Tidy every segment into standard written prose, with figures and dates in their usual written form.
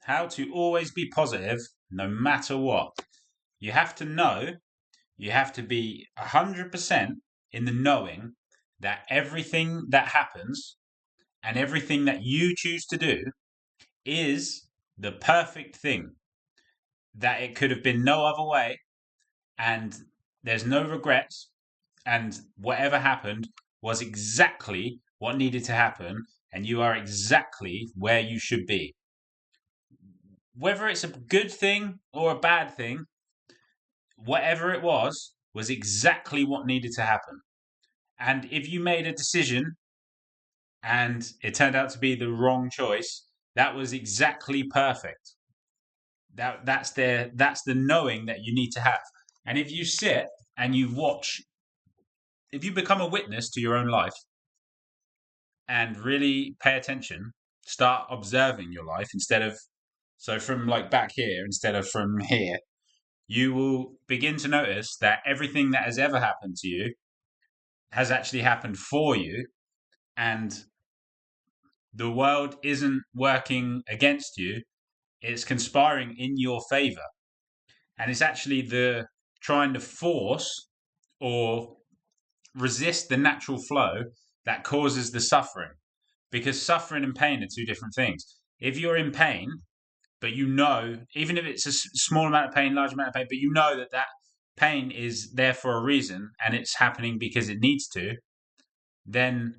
How to always be positive no matter what. You have to know, you have to be 100% in the knowing that everything that happens and everything that you choose to do is the perfect thing, that it could have been no other way, and there's no regrets, and whatever happened was exactly what needed to happen, and you are exactly where you should be. Whether it's a good thing or a bad thing, whatever it was exactly what needed to happen. And if you made a decision and it turned out to be the wrong choice, that was exactly perfect. That's the knowing that you need to have. And if you sit and you watch, if you become a witness to your own life and really pay attention, start observing your life instead of, so from like back here instead of from here, you will begin to notice that everything that has ever happened to you has actually happened for you, and the world isn't working against you, it's conspiring in your favor. And it's actually the trying to force or resist the natural flow that causes the suffering. Because suffering and pain are two different things. If you're in pain, but you know, even if it's a small amount of pain, large amount of pain, but you know that that pain is there for a reason and it's happening because it needs to, then,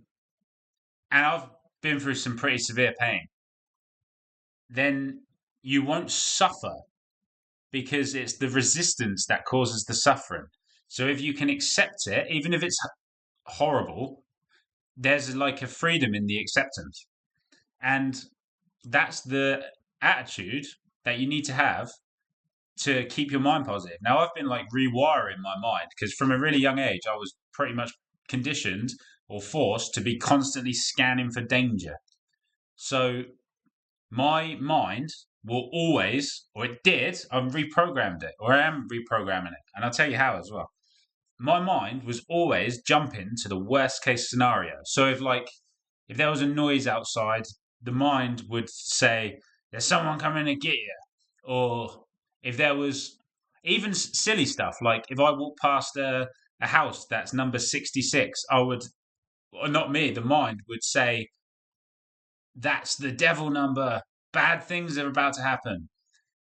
and I've been through some pretty severe pain, then you won't suffer because it's the resistance that causes the suffering. So if you can accept it, even if it's horrible, there's like a freedom in the acceptance. And that's the attitude that you need to have to keep your mind positive. Now, I've been like rewiring my mind because from a really young age, I was pretty much conditioned or forced to be constantly scanning for danger. So my mind will always, or it did, I've reprogrammed it, or I am reprogramming it. And I'll tell you how as well. My mind was always jumping to the worst case scenario. So if there was a noise outside, the mind would say, there's someone coming to get you. Or if there was even silly stuff, like if I walk past a house that's number 66, I would, or not me, the mind would say, that's the devil number. Bad things are about to happen.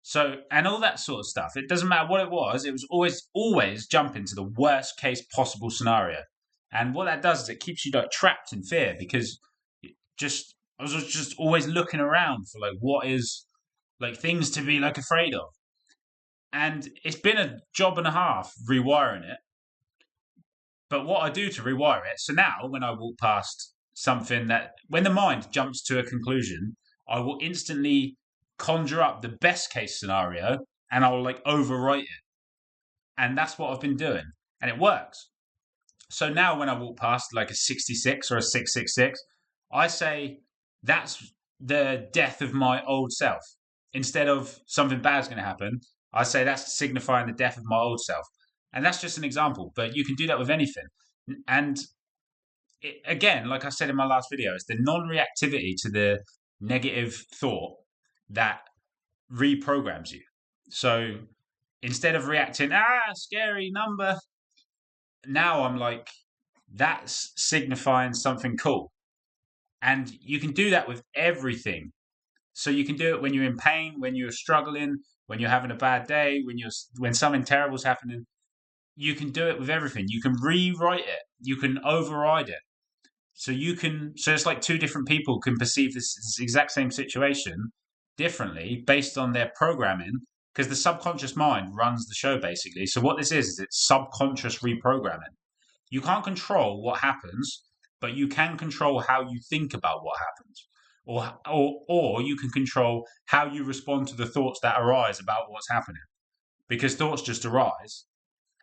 So, and all that sort of stuff. It doesn't matter what it was always jumping to the worst case possible scenario. And what that does is it keeps you like trapped in fear because I was just always looking around for like what is like things to be like afraid of. And it's been a job and a half rewiring it. But what I do to rewire it, so now when I walk past something that, when the mind jumps to a conclusion, I will instantly conjure up the best case scenario and I'll like overwrite it. And that's what I've been doing. And it works. So now when I walk past like a 66 or a 666, I say that's the death of my old self. Instead of something bad's going to happen, I say that's signifying the death of my old self. And that's just an example, but you can do that with anything. And again, like I said in my last video, it's the non reactivity to the negative thought that reprograms you. So instead of reacting, scary number, now I'm like, that's signifying something cool. And you can do that with everything. So you can do it when you're in pain, when you're struggling, when you're having a bad day, when something terrible's happening. You can do it with everything. You can rewrite it. You can override it. So it's like two different people can perceive this exact same situation differently based on their programming, because the subconscious mind runs the show basically. So what this is it's subconscious reprogramming. You can't control what happens, but you can control how you think about what happens. Or you can control how you respond to the thoughts that arise about what's happening. Because thoughts just arise.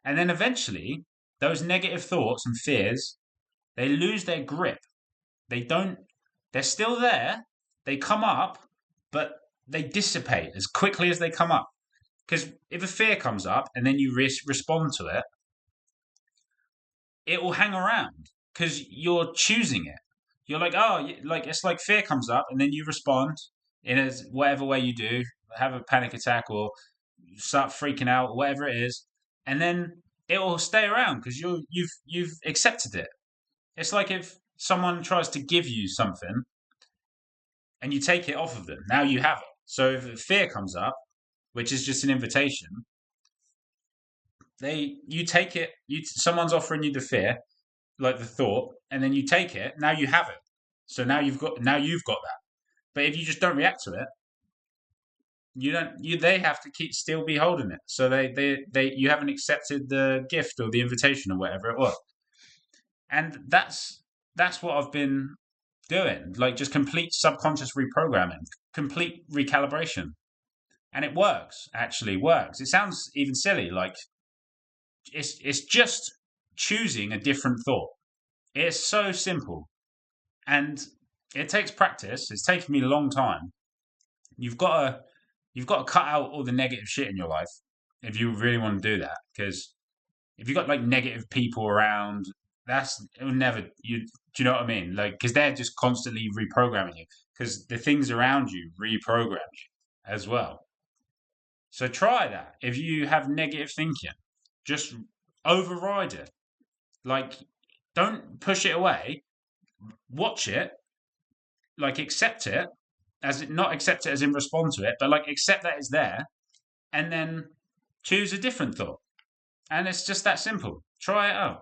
And then eventually, those negative thoughts and fears, they lose their grip. They're still there. They come up, but they dissipate as quickly as they come up. Because if a fear comes up and then you respond to it, it will hang around because you're choosing it. You're like, oh, like it's like fear comes up and then you respond whatever way you do, have a panic attack or start freaking out, whatever it is, and then it will stay around because you've accepted it. It's like if someone tries to give you something and you take it off of them, now you have it. So if fear comes up, which is just an invitation, you take it. Someone's offering you the fear, like the thought, and then you take it. Now you have it. So now you've got that. But if you just don't react to it, you don't. They have to still be holding it. So they you haven't accepted the gift or the invitation or whatever it was. And that's what I've been doing. Like just complete subconscious reprogramming, complete recalibration, and it works. Actually, works. It sounds even silly. Like it's just choosing a different thought. It's so simple, and it takes practice. It's taken me a long time. You've got to cut out all the negative shit in your life if you really want to do that. Because if you've got like negative people around, it will never. Do you know what I mean? Like because they're just constantly reprogramming you. Because the things around you reprogram you as well. So try that. If you have negative thinking, just override it. Like don't push it away. Watch it. Like accept it not accept it as in respond to it, but like accept that it's there, and then choose a different thought. And it's just that simple. Try it out.